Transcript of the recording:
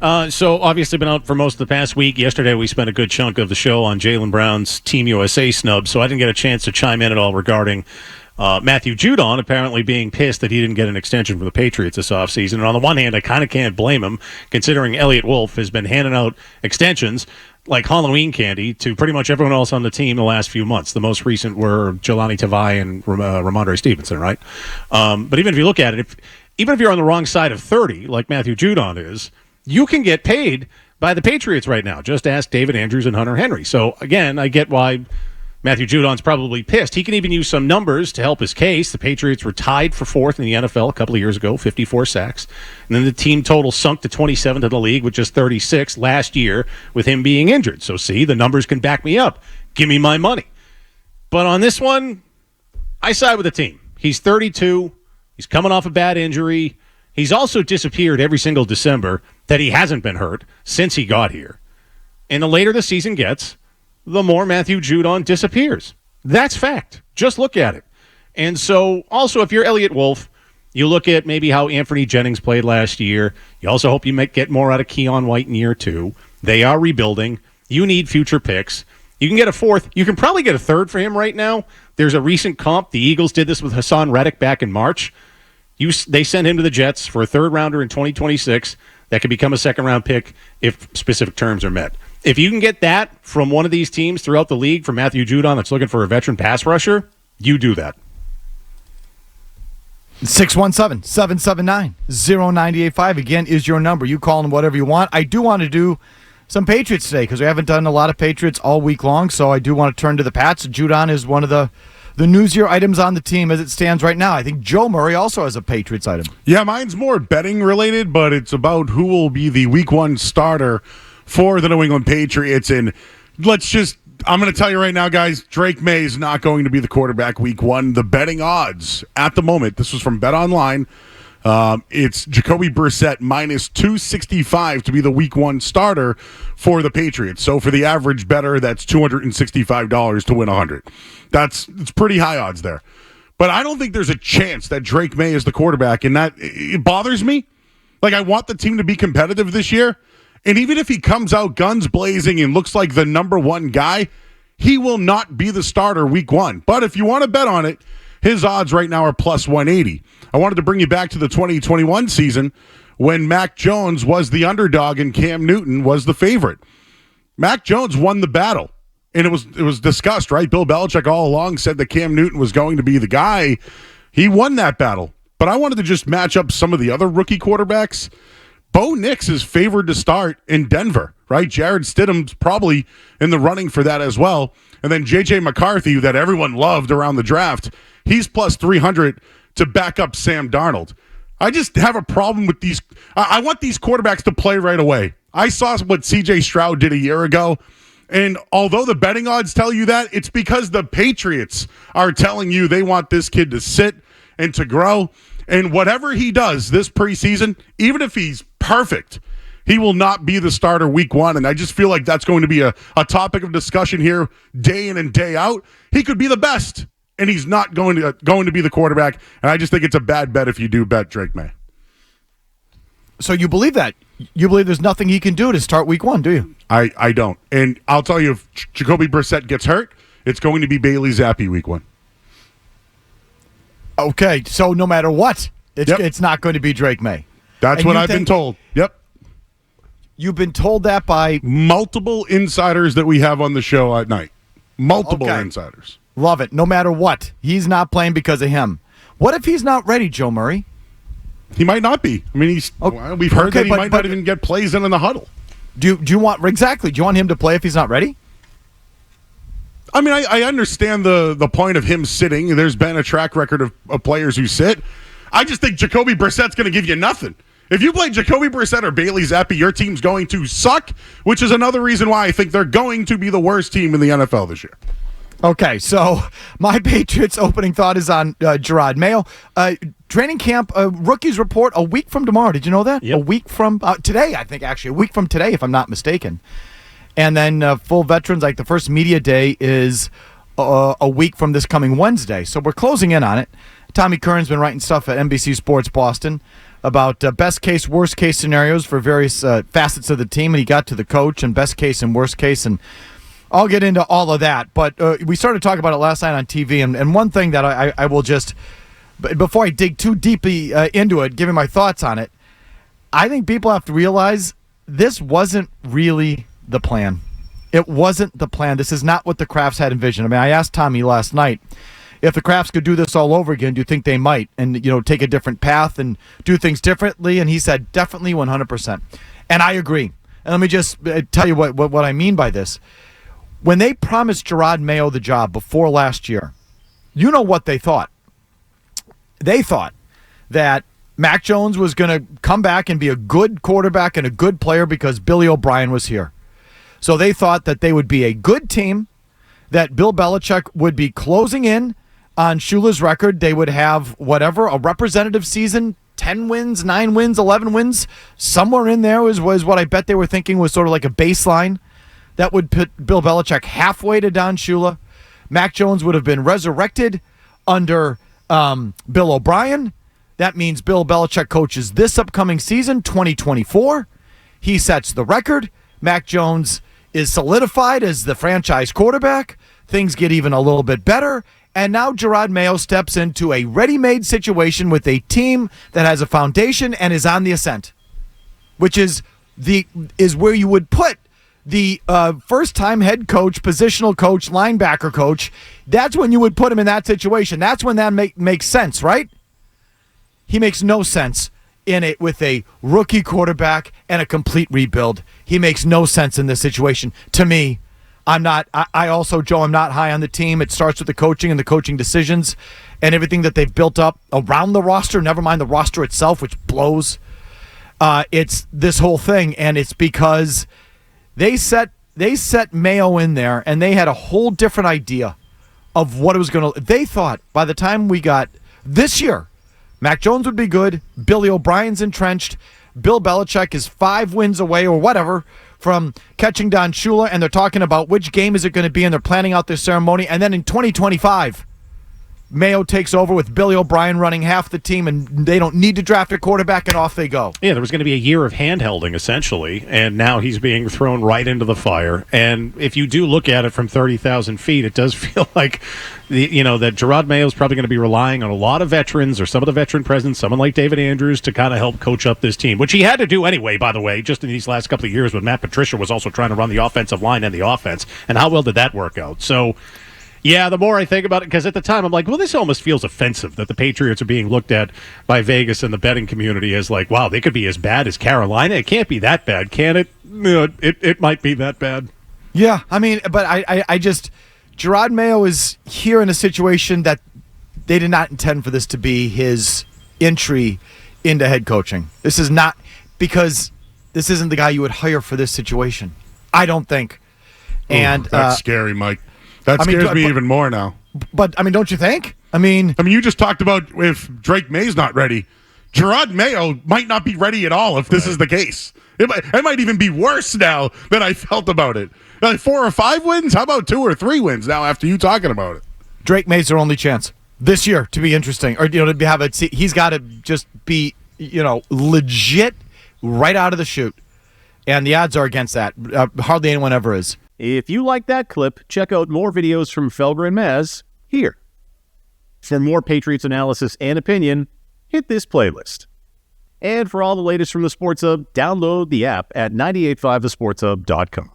So obviously been out for most of the past week. Yesterday we spent a good chunk of the show on Jaylen Brown's Team USA snub, so I didn't get a chance to chime in at all regarding Matthew Judon apparently being pissed that he didn't get an extension from the Patriots this offseason. And on the one hand, I kind of can't blame him, considering Elliott Wolf has been handing out extensions like Halloween candy to pretty much everyone else on the team the last few months. The most recent were Jelani Tavai and Ramondre Stevenson, right? But even if you look at it, even if you're on the wrong side of 30, like Matthew Judon is, you can get paid by the Patriots right now. Just ask David Andrews and Hunter Henry. So, again, I get why Matthew Judon's probably pissed. He can even use some numbers to help his case. The Patriots were tied for fourth in the NFL a couple of years ago, 54 sacks. And then the team total sunk to 27th in the league with just 36 last year with him being injured. So, see, the numbers can back me up. Give me my money. But on this one, I side with the team. He's 32. He's coming off a bad injury. He's also disappeared every single December that he hasn't been hurt since he got here. And the later the season gets, the more Matthew Judon disappears. That's fact. Just look at it. And so, also, if you're Elliott Wolf, you look at maybe how Anthony Jennings played last year. You also hope you might get more out of Keon White in year two. They are rebuilding. You need future picks. You can get a fourth. You can probably get a third for him right now. There's a recent comp. The Eagles did this with Hassan Reddick back in March. They sent him to the Jets for a third rounder in 2026 that could become a second-round pick if specific terms are met. If you can get that from one of these teams throughout the league, from Matthew Judon that's looking for a veteran pass rusher, you do that. 617-779-0985, again, is your number. You call them whatever you want. I do want to do some Patriots today because we haven't done a lot of Patriots all week long, so I do want to turn to the Pats. Judon is one of the newsier items on the team as it stands right now. I think Joe Murray also has a Patriots item. Yeah, mine's more betting related, but it's about who will be the week one starter for the New England Patriots. And I'm going to tell you right now, guys, Drake May is not going to be the quarterback week one. The betting odds at the moment, this was from Bet Online, it's Jacoby Brissett minus 265 to be the week one starter for the Patriots. So for the average bettor, that's $265 to win 100. It's pretty high odds there. But I don't think there's a chance that Drake May is the quarterback, and that it bothers me. Like, I want the team to be competitive this year, and even if he comes out guns blazing and looks like the number one guy, he will not be the starter week one. But if you want to bet on it, his odds right now are plus 180. I wanted to bring you back to the 2021 season when Mac Jones was the underdog and Cam Newton was the favorite. Mac Jones won the battle, and it was discussed, right? Bill Belichick all along said that Cam Newton was going to be the guy. He won that battle. But I wanted to just match up some of the other rookie quarterbacks. Bo Nix is favored to start in Denver, right? Jarrett Stidham's probably in the running for that as well. And then J.J. McCarthy, that everyone loved around the draft, he's plus 300 to back up Sam Darnold. I just have a problem with these. I want these quarterbacks to play right away. I saw what C.J. Stroud did a year ago, and although the betting odds tell you that, it's because the Patriots are telling you they want this kid to sit and to grow. And whatever he does this preseason, even if he's perfect, he will not be the starter week one. And I just feel like that's going to be a topic of discussion here day in and day out. He could be the best, and he's not going to be the quarterback. And I just think it's a bad bet if you do bet Drake May. So you believe that? You believe there's nothing he can do to start week one, do you? I don't. And I'll tell you, if Jacoby Brissett gets hurt, it's going to be Bailey Zappi week one. Okay, so no matter what, it's not going to be Drake May. That's what I've been told. Yep. You've been told that by multiple insiders that we have on the show at night. Multiple insiders. Love it. No matter what, he's not playing because of him. What if he's not ready, Joe Murray? He might not be. I mean, we've heard that he might not even get plays in the huddle. Do you want him to play if he's not ready? I mean, I understand the point of him sitting. There's been a track record of players who sit. I just think Jacoby Brissett's going to give you nothing. If you play Jacoby Brissett or Bailey Zappi, your team's going to suck, which is another reason why I think they're going to be the worst team in the NFL this year. Okay, so my Patriots opening thought is on Jeord Mayo. Training camp, rookies report a week from tomorrow. Did you know that? Yep. A week from today, I think, actually. A week from today, if I'm not mistaken. And then full veterans, like the first media day is a week from this coming Wednesday. So we're closing in on it. Tommy Kern's been writing stuff at NBC Sports Boston. about best case, worst case scenarios for various facets of the team, and he got to the coach and best case and worst case, and I'll get into all of that. But we started talking about it last night on TV, and one thing that I will just, before I dig too deeply into it, giving my thoughts on it, I think people have to realize this wasn't really the plan. It wasn't the plan. This is not what the Crafts had envisioned. I mean, I asked Tommy last night, if the Crafts could do this all over again, do you think they might? And, take a different path and do things differently? And he said, definitely 100%. And I agree. And let me just tell you what I mean by this. When they promised Jeord Mayo the job before last year, you know what they thought. They thought that Mac Jones was going to come back and be a good quarterback and a good player because Billy O'Brien was here. So they thought that they would be a good team, that Bill Belichick would be closing in on Shula's record. They would have a representative season, 10 wins, 9 wins, 11 wins. Somewhere in there was what I bet they were thinking was sort of like a baseline that would put Bill Belichick halfway to Don Shula. Mac Jones would have been resurrected under Bill O'Brien. That means Bill Belichick coaches this upcoming season, 2024. He sets the record. Mac Jones is solidified as the franchise quarterback. Things get even a little bit better. And now Jeord Mayo steps into a ready-made situation with a team that has a foundation and is on the ascent, which is where you would put the first-time head coach, positional coach, linebacker coach. That's when you would put him in that situation. That's when that makes sense, right? He makes no sense in it with a rookie quarterback and a complete rebuild. He makes no sense in this situation. To me, I'm not high on the team. It starts with the coaching and the coaching decisions and everything that they've built up around the roster, never mind the roster itself, which blows. It's this whole thing, and it's because they set Mayo in there, and they had a whole different idea of what it was going to. They thought by the time we got this year, Mac Jones would be good, Billy O'Brien's entrenched, Bill Belichick is 5 wins away or whatever from catching Don Shula, and they're talking about which game is it going to be, and they're planning out their ceremony. And then in 2025, Mayo takes over with Billy O'Brien running half the team, and they don't need to draft a quarterback, and off they go. Yeah, there was going to be a year of handholding, essentially, and now he's being thrown right into the fire. And if you do look at it from 30,000 feet, it does feel like that Jeord Mayo is probably going to be relying on a lot of veterans or some of the veteran presence, someone like David Andrews, to kind of help coach up this team, which he had to do anyway, by the way, just in these last couple of years when Matt Patricia was also trying to run the offensive line and the offense. And how well did that work out? So, yeah, the more I think about it, because at the time I'm like, well, this almost feels offensive that the Patriots are being looked at by Vegas and the betting community as like, wow, they could be as bad as Carolina. It can't be that bad, can it? It might be that bad. Yeah, I mean, but I just, Jeord Mayo is here in a situation that they did not intend for this to be his entry into head coaching. This is not, because this isn't the guy you would hire for this situation, I don't think. And that's scary, Mike. That scares me even more now. But, don't you think? I mean, you just talked about if Drake May's not ready. Jeord Mayo might not be ready at all if this is the case. It might even be worse now than I felt about it. Like 4 or 5 wins? How about 2 or 3 wins now after you talking about it? Drake May's their only chance this year to be interesting. Or, to have it. He's got to just be, legit right out of the chute. And the odds are against that. Hardly anyone ever is. If you like that clip, check out more videos from Felger and Maz here. For more Patriots analysis and opinion, hit this playlist. And for all the latest from the Sports Hub, download the app at 985thesportshub.com.